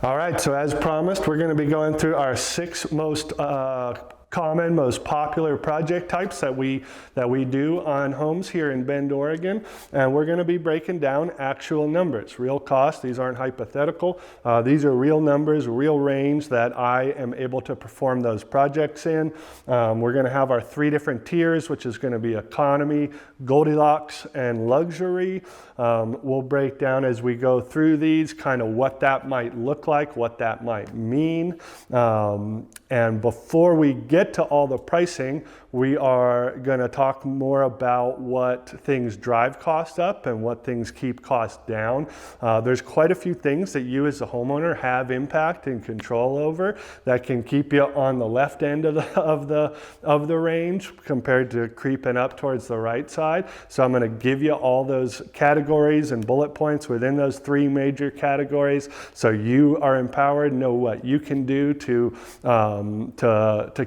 All right, so as promised, we're going to be going through our 6 most common, most popular project types that we do on homes here in Bend, Oregon, and we're going to be breaking down actual numbers, real costs. These aren't hypothetical. These are real numbers, real range that I am able to perform those projects in. We're going to have our 3 different tiers, which is going to be economy, Goldilocks, and luxury. We'll break down as we go through these kind of what that might look like, what that might mean. And before we get to all the pricing, we are going to talk more about what things drive costs up and what things keep costs down. There's quite a few things that you as a homeowner have impact and control over that can keep you on the left end of the range compared to creeping up towards the right side. So I'm going to give you all those categories and bullet points within those 3 major categories, so you are empowered, know what you can do to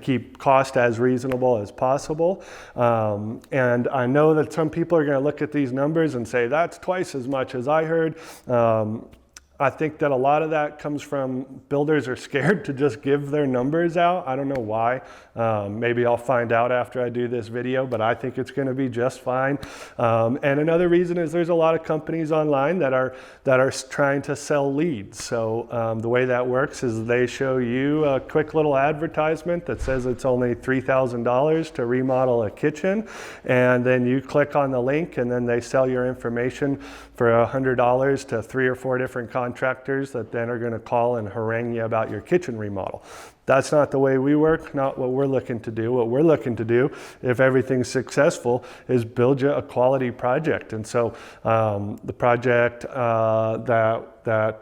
keep cost as reasonable as possible. And I know that some people are going to look at these numbers and say, that's twice as much as I heard. I think that a lot of that comes from builders are scared to just give their numbers out. I don't know why. Maybe I'll find out after I do this video, but I think it's going to be just fine. And another reason is there's a lot of companies online that are trying to sell leads. So the way that works is they show you a quick little advertisement that says it's only $3,000 to remodel a kitchen, and then you click on the link, and then they sell your information for $100 to 3 or 4 different contractors that then are going to call and harangue you about your kitchen remodel. That's not the way we work, not what we're looking to do. What we're looking to do, if everything's successful, is build you a quality project. And so the project that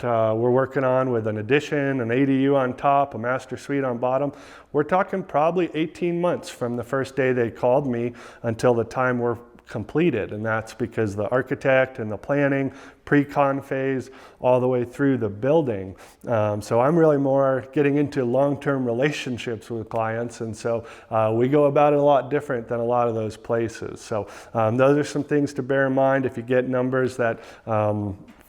we're working on with an addition, an ADU on top, a master suite on bottom, we're talking probably 18 months from the first day they called me until the time we're completed. And that's because the architect and the planning, pre-con phase, all the way through the building. So I'm really more getting into long-term relationships with clients, and so we go about it a lot different than a lot of those places. So those are some things to bear in mind. If you get numbers that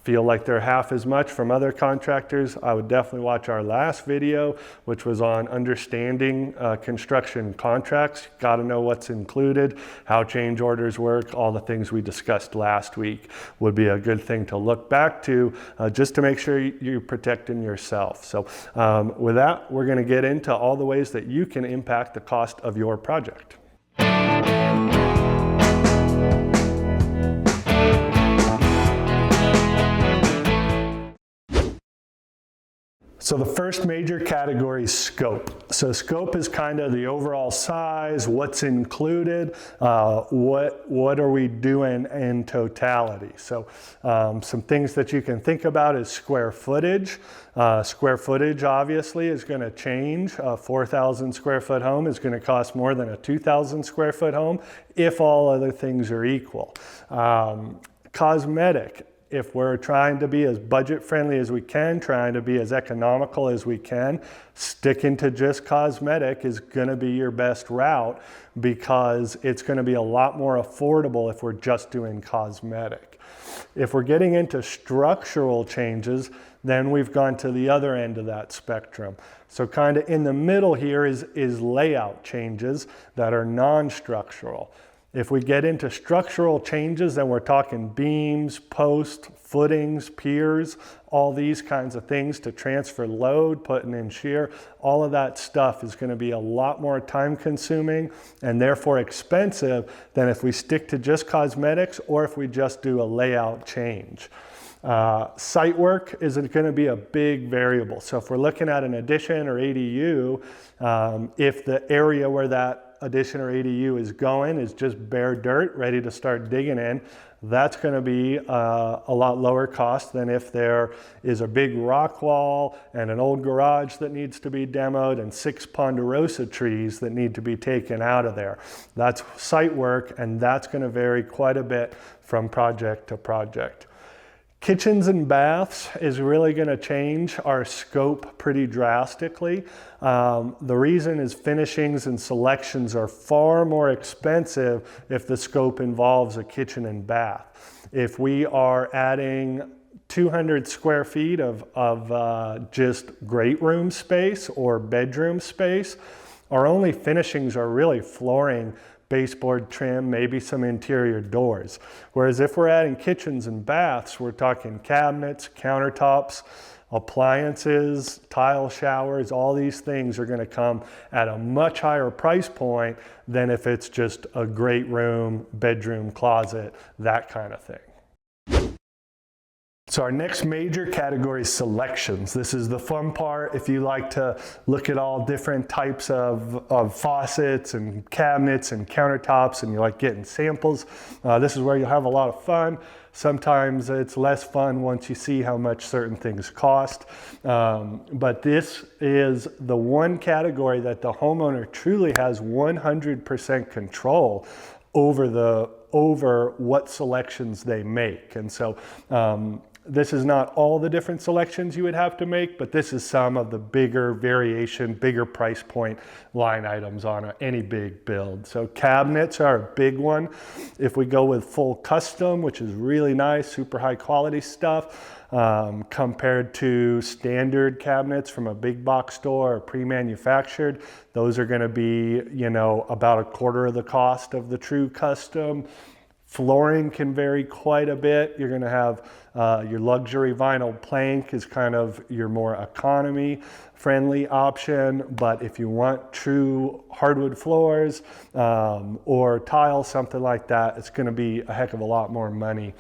feel like they're half as much from other contractors, I would definitely watch our last video, which was on understanding construction contracts. Got to know what's included, how change orders work, all the things we discussed last week would be a good thing to look back to just to make sure you're protecting yourself. So with that, we're going to get into all the ways that you can impact the cost of your project. So the first major category is scope. So scope is kind of the overall size, what's included, what are we doing in totality. So some things that you can think about is square footage. Square footage obviously is going to change. A 4,000 square foot home is going to cost more than a 2,000 square foot home if all other things are equal. Cosmetic. If we're trying to be as budget friendly as we can, trying to be as economical as we can, sticking to just cosmetic is going to be your best route because it's going to be a lot more affordable if we're just doing cosmetic. If we're getting into structural changes, then we've gone to the other end of that spectrum. So kind of in the middle here is layout changes that are non-structural. If we get into structural changes, then we're talking beams, posts, footings, piers, all these kinds of things to transfer load, putting in shear. All of that stuff is going to be a lot more time consuming and therefore expensive than if we stick to just cosmetics or if we just do a layout change. Site work is going to be a big variable. So if we're looking at an addition or ADU, if the area where that addition or ADU is going is just bare dirt ready to start digging in, that's going to be a lot lower cost than if there is a big rock wall and an old garage that needs to be demoed and 6 ponderosa trees that need to be taken out of there. That's site work, and that's going to vary quite a bit from project to project. Kitchens and baths is really going to change our scope pretty drastically. The reason is finishings and selections are far more expensive if the scope involves a kitchen and bath. If we are adding 200 square feet of just great room space or bedroom space, our only finishings are really flooring, baseboard trim, maybe some interior doors. Whereas if we're adding kitchens and baths, we're talking cabinets, countertops, appliances, tile showers, all these things are going to come at a much higher price point than if it's just a great room, bedroom, closet, that kind of thing. So our next major category is selections. This is the fun part. If you like to look at all different types of faucets and cabinets and countertops and you like getting samples, this is where you'll have a lot of fun. Sometimes it's less fun once you see how much certain things cost. But this is the one category that the homeowner truly has 100% control over what selections they make. And so this is not all the different selections you would have to make, but this is some of the bigger variation, bigger price point line items on any big build. So cabinets are a big one. If we go with full custom, which is really nice, super high quality stuff, compared to standard cabinets from a big box store or pre-manufactured, those are going to be, you know, about a quarter of the cost of the true custom. Flooring can vary quite a bit. You're going to have your luxury vinyl plank is kind of your more economy friendly option, but if you want true hardwood floors or tile, something like that, it's going to be a heck of a lot more money.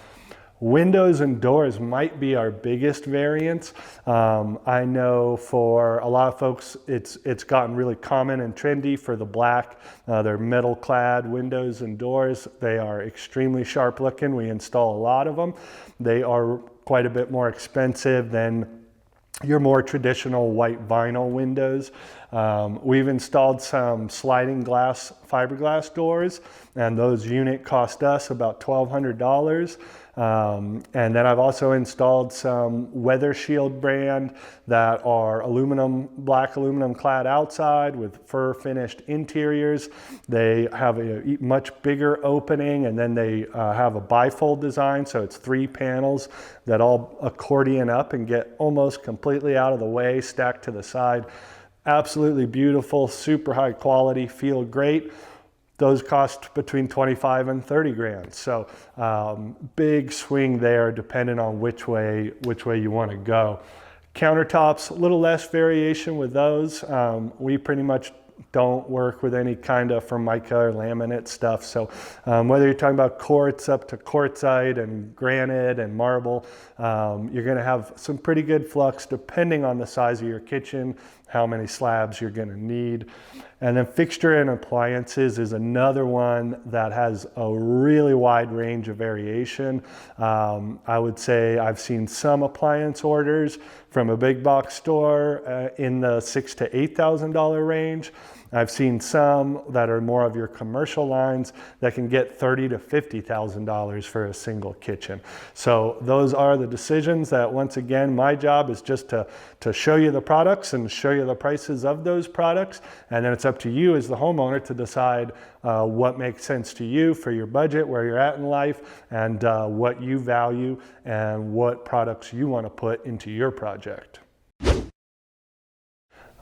Windows and doors might be our biggest variance. I know for a lot of folks, it's gotten really common and trendy for the black. They're metal clad windows and doors. They are extremely sharp looking. We install a lot of them. They are quite a bit more expensive than your more traditional white vinyl windows. We've installed some sliding glass fiberglass doors, and those unit cost us about $1,200. And then I've also installed some Weather Shield brand that are black aluminum clad outside with fur finished interiors. They have a much bigger opening, and then they have a bifold design, so it's 3 panels that all accordion up and get almost completely out of the way, stacked to the side. Absolutely beautiful, super high quality, feel great. Those cost between 25 and 30 grand. So big swing there depending on which way you want to go. Countertops, a little less variation with those. We pretty much don't work with any kind of Formica or laminate stuff. So whether you're talking about quartz up to quartzite and granite and marble, you're going to have some pretty good flux depending on the size of your kitchen, how many slabs you're going to need. And then fixture and appliances is another one that has a really wide range of variation. I would say I've seen some appliance orders from a big box store in the $6,000 to $8,000 range. I've seen some that are more of your commercial lines that can get $30,000 to $50,000 for a single kitchen. So those are the decisions that, once again, my job is just to show you the products and show you the prices of those products. And then it's up to you as the homeowner to decide what makes sense to you for your budget, where you're at in life, and what you value and what products you want to put into your project.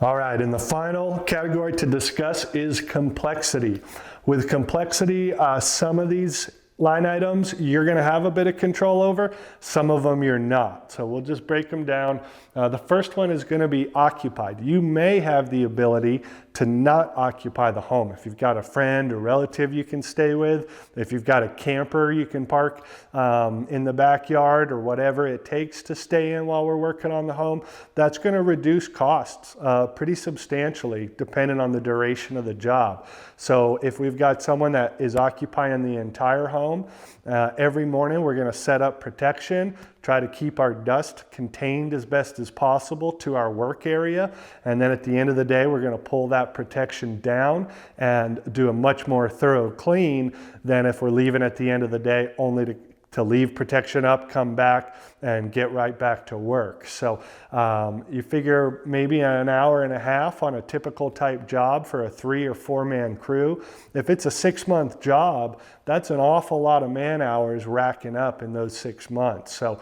All right, and the final category to discuss is complexity. With complexity, some of these line items you're going to have a bit of control over, some of them you're not. So we'll just break them down. The first one is going to be occupied. You may have the ability to not occupy the home. If you've got a friend or relative you can stay with, if you've got a camper you can park in the backyard or whatever it takes to stay in while we're working on the home, that's going to reduce costs pretty substantially depending on the duration of the job. So if we've got someone that is occupying the entire home, every morning we're going to set up protection, try to keep our dust contained as best as possible to our work area, and then at the end of the day we're going to pull that protection down and do a much more thorough clean than if we're leaving at the end of the day only to leave protection up, come back, and get right back to work. So you figure maybe an hour and a half on a typical type job for a 3 or 4 man crew. If it's a 6-month job, that's an awful lot of man hours racking up in those 6 months. So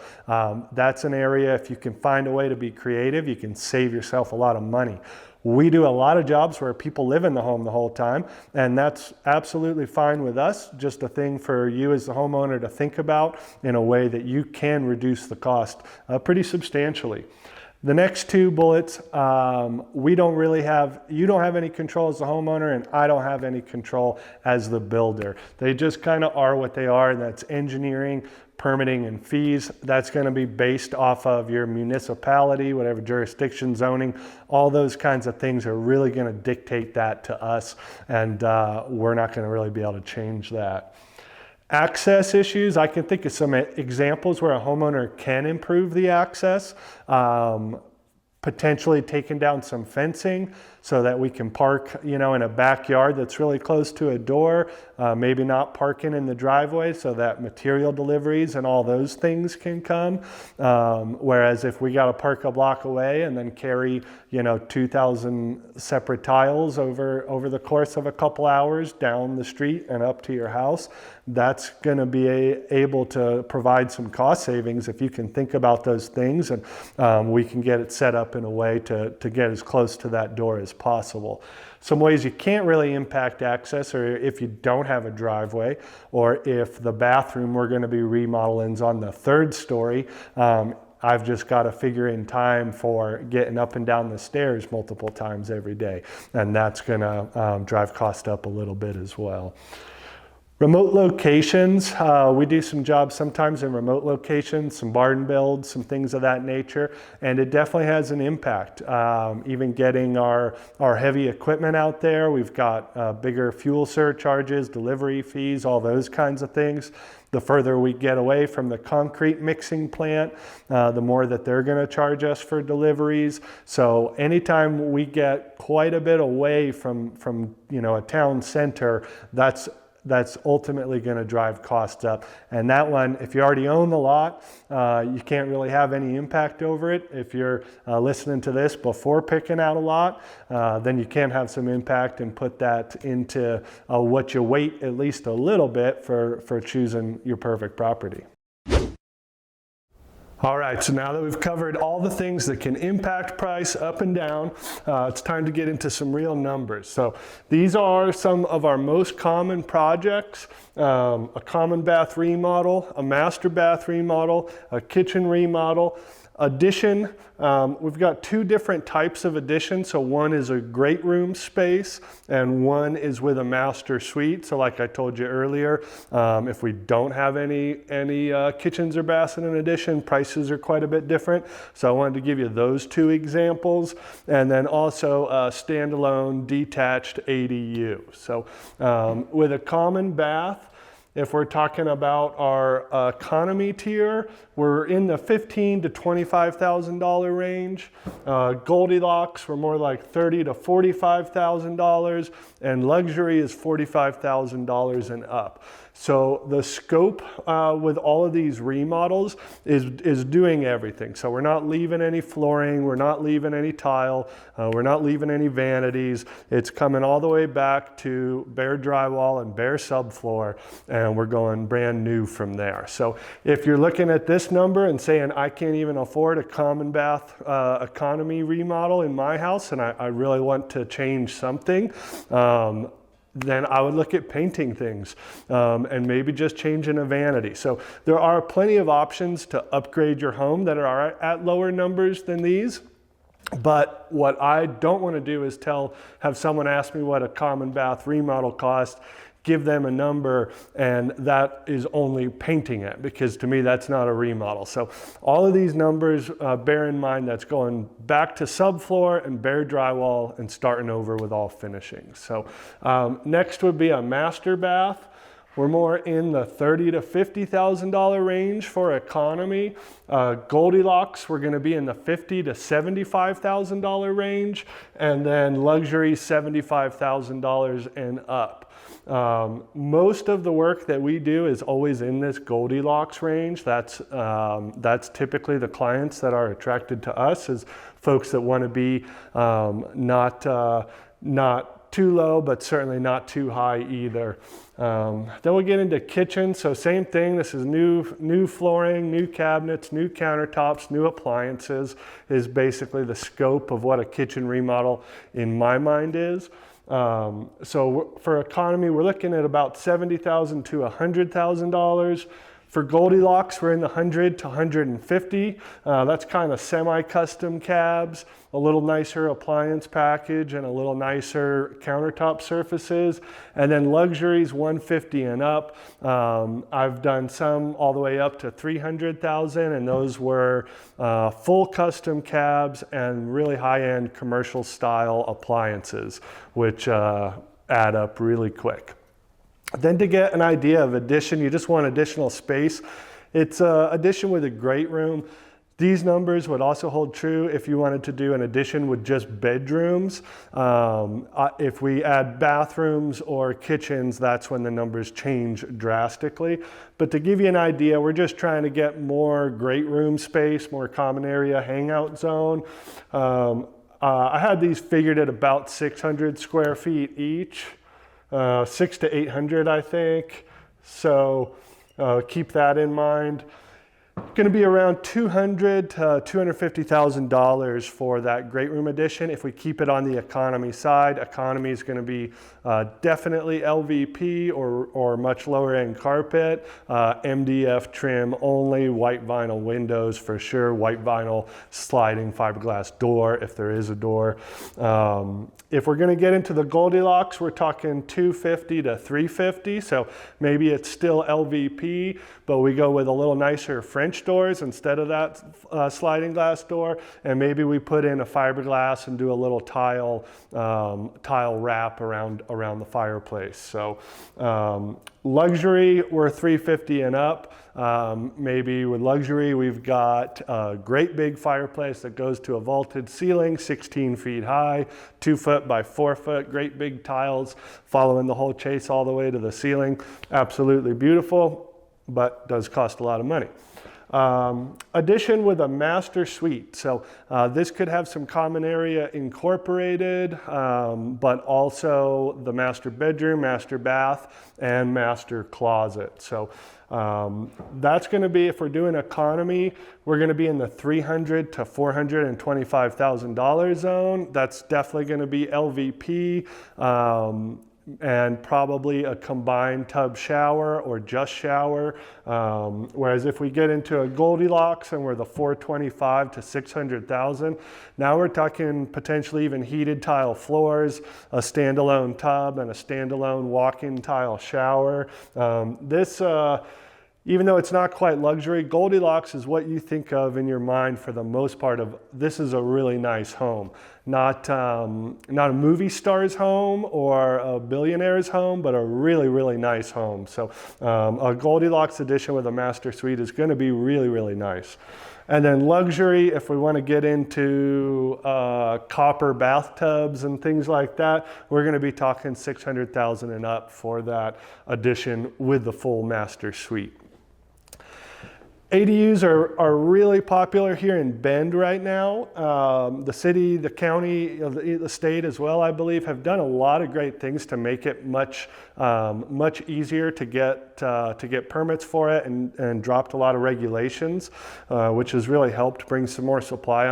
that's an area, if you can find a way to be creative, you can save yourself a lot of money. We do a lot of jobs where people live in the home the whole time, and that's absolutely fine with us. Just a thing for you as the homeowner to think about in a way that you can reduce the cost pretty substantially. The next 2 bullets, you don't have any control as the homeowner, and I don't have any control as the builder. They just kind of are what they are, and that's engineering, permitting, and fees. That's going to be based off of your municipality, whatever jurisdiction, zoning, all those kinds of things are really going to dictate that to us, and we're not going to really be able to change that. Access issues, I can think of some examples where a homeowner can improve the access. Potentially taking down some fencing so that we can park, in a backyard that's really close to a door, maybe not parking in the driveway so that material deliveries and all those things can come. Whereas if we got to park a block away and then carry, 2,000 separate tiles over the course of a couple hours down the street and up to your house, that's going to be able to provide some cost savings if you can think about those things, and we can get it set up in a way to get as close to that door as possible. Some ways you can't really impact access are if you don't have a driveway, or if the bathroom we're going to be remodeling is on the 3rd story. I've just got to figure in time for getting up and down the stairs multiple times every day, and that's going to drive cost up a little bit as well. Remote locations, we do some jobs sometimes in remote locations, some barn builds, some things of that nature, and it definitely has an impact. Even getting our heavy equipment out there, we've got bigger fuel surcharges, delivery fees, all those kinds of things. The further we get away from the concrete mixing plant, the more that they're going to charge us for deliveries. So anytime we get quite a bit away from a town center, that's ultimately going to drive costs up. And that one, if you already own the lot, you can't really have any impact over it. If you're listening to this before picking out a lot, then you can have some impact and put that into what you wait at least a little bit for choosing your perfect property. All right, so now that we've covered all the things that can impact price up and down, it's time to get into some real numbers. So these are some of our most common projects: a common bath remodel, a master bath remodel, a kitchen remodel. Addition, we've got 2 different types of addition. So one is a great room space and one is with a master suite. So like I told you earlier, if we don't have any kitchens or baths in an addition, prices are quite a bit different. So I wanted to give you those 2 examples, and then also a standalone detached ADU. So with a common bath, if we're talking about our economy tier, we're in the $15,000 to $25,000 range. Goldilocks, we're more like $30,000 to $45,000, and luxury is $45,000 and up. So the scope with all of these remodels is doing everything. So we're not leaving any flooring, we're not leaving any tile, we're not leaving any vanities. It's coming all the way back to bare drywall and bare subfloor, and we're going brand new from there. So if you're looking at this number and saying, I can't even afford a common bath economy remodel in my house, and I really want to change something, then I would look at painting things and maybe just changing a vanity. So there are plenty of options to upgrade your home that are at lower numbers than these. But what I don't want to do is have someone ask me what a common bath remodel costs, give them a number, and that is only painting it, because to me that's not a remodel. So all of these numbers, bear in mind that's going back to subfloor and bare drywall and starting over with all finishings. So next would be a master bath. We're more in the $30,000 to $50,000 range for economy. Goldilocks, we're gonna be in the $50,000 to $75,000 range, and then luxury $75,000 and up. Most of the work that we do is always in this Goldilocks range. That's typically the clients that are attracted to us, is folks that want to be not too low, but certainly not too high either. Then we'll get into kitchen. So same thing. This is new flooring, new cabinets, new countertops, new appliances is basically the scope of what a kitchen remodel in my mind is. So for economy, we're looking at about $70,000 to $100,000. For Goldilocks, we're in the 100 to 150. That's kind of semi-custom cabs, a little nicer appliance package, and a little nicer countertop surfaces. And then luxuries, 150 and up. I've done some all the way up to 300,000, and those were full custom cabs and really high-end commercial style appliances, which add up really quick. Then to get an idea of addition, you just want additional space. It's an addition with a great room. These numbers would also hold true if you wanted to do an addition with just bedrooms. If we add bathrooms or kitchens, that's when the numbers change drastically. But to give you an idea, we're just trying to get more great room space, more common area hangout zone. I had these figured at about 600 square feet each. 600 to 800, I think. So keep that in mind. Going to be around $200,000 to $250,000 for that great room addition. If we keep it on the economy side, economy is going to be definitely LVP or much lower end carpet, MDF trim only, white vinyl windows for sure, white vinyl sliding fiberglass door if there is a door. If we're going to get into the Goldilocks, we're talking $250,000 to $350,000. So maybe it's still LVP, but we go with a little nicer French doors instead of that sliding glass door, and maybe we put in a fiberglass and do a little tile wrap around the fireplace. So luxury, we're $350,000 and up. Maybe with luxury, we've got a great big fireplace that goes to a vaulted ceiling, 16 feet high, 2 foot by 4 foot, great big tiles following the whole chase all the way to the ceiling. Absolutely beautiful, but does cost a lot of money. Addition with a master suite. So this could have some common area incorporated, but also the master bedroom, master bath, and master closet. So that's going to be, if we're doing economy, we're going to be in the $300,000 to $425,000 zone. That's definitely going to be LVP. And probably a combined tub shower or just shower. Whereas if we get into a Goldilocks and we're the $425,000 to $600,000, now we're talking potentially even heated tile floors, a standalone tub, and a standalone walk-in tile shower. Even though it's not quite luxury, Goldilocks is what you think of in your mind for the most part of, this is a really nice home. Not a movie star's home or a billionaire's home, but a really, really nice home. So a Goldilocks edition with a master suite is going to be really, really nice. And then luxury, if we want to get into copper bathtubs and things like that, we're going to be talking $600,000 and up for that addition with the full master suite. ADUs are really popular here in Bend right now. The city, the county, the state as well, I believe, have done a lot of great things to make it much easier to get permits for it, and dropped a lot of regulations, which has really helped bring some more supply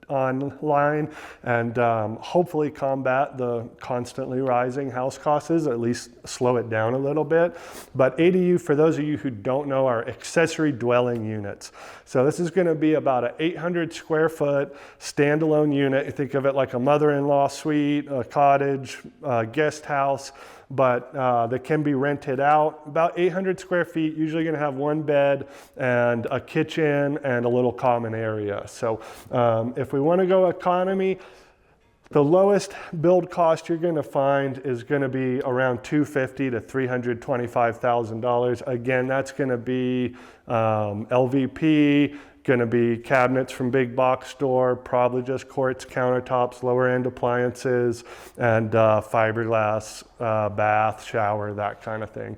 online and hopefully combat the constantly rising house costs, at least slow it down a little bit. But ADU, for those of you who don't know, are accessory dwelling units. So this is going to be about an 800 square foot standalone unit. You think of it like a mother-in-law suite, a cottage, a guest house, but that can be rented out. About 800 square feet, usually going to have one bed and a kitchen and a little common area. So if we want to go economy, The lowest build cost you're going to find is going to be around $250,000 to $325,000. Again, that's going to be LVP, going to be cabinets from big box store, probably just quartz countertops, lower end appliances, and fiberglass bath, shower, that kind of thing.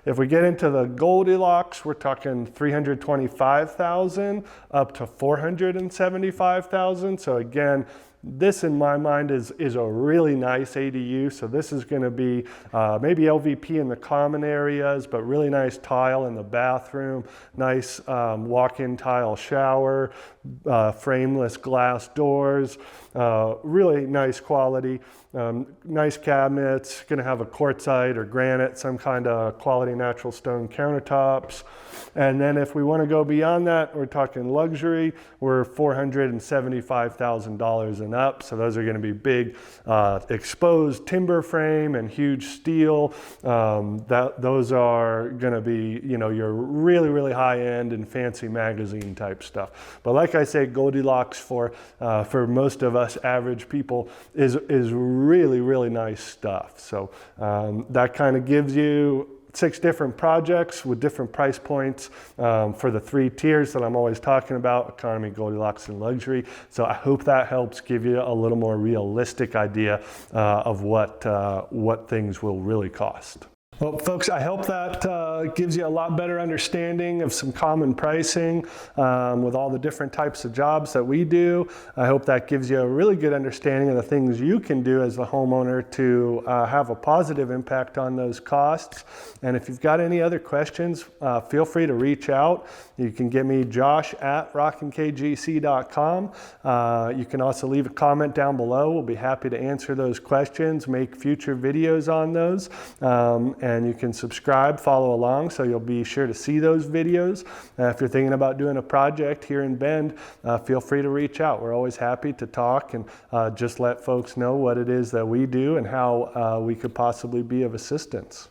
If we get into the Goldilocks, we're talking $325,000 up to $475,000. So again, this in my mind is a really nice ADU. So this is going to be maybe LVP in the common areas, but really nice tile in the bathroom, nice walk-in tile shower, frameless glass doors, really nice quality, nice cabinets, going to have a quartzite or granite, some kind of quality natural stone countertops. And then if we want to go beyond that, we're talking luxury, we're $475,000 and up. So those are going to be big exposed timber frame and huge steel. Those are going to be, you know, your really, really high end and fancy magazine type stuff. But like I say, Goldilocks for most of us average people is really, really nice stuff. So that kind of gives you 6 different projects with different price points for the 3 tiers that I'm always talking about: economy, Goldilocks, and luxury. So I hope that helps give you a little more realistic idea of what things will really cost. Well, folks, I hope that gives you a lot better understanding of some common pricing with all the different types of jobs that we do. I hope that gives you a really good understanding of the things you can do as the homeowner to have a positive impact on those costs. And if you've got any other questions, feel free to reach out. You can get me josh@rockinkgc.com. You can also leave a comment down below. We'll be happy to answer those questions, make future videos on those. And you can subscribe, follow along, so you'll be sure to see those videos. If you're thinking about doing a project here in Bend, feel free to reach out. We're always happy to talk and just let folks know what it is that we do and how we could possibly be of assistance.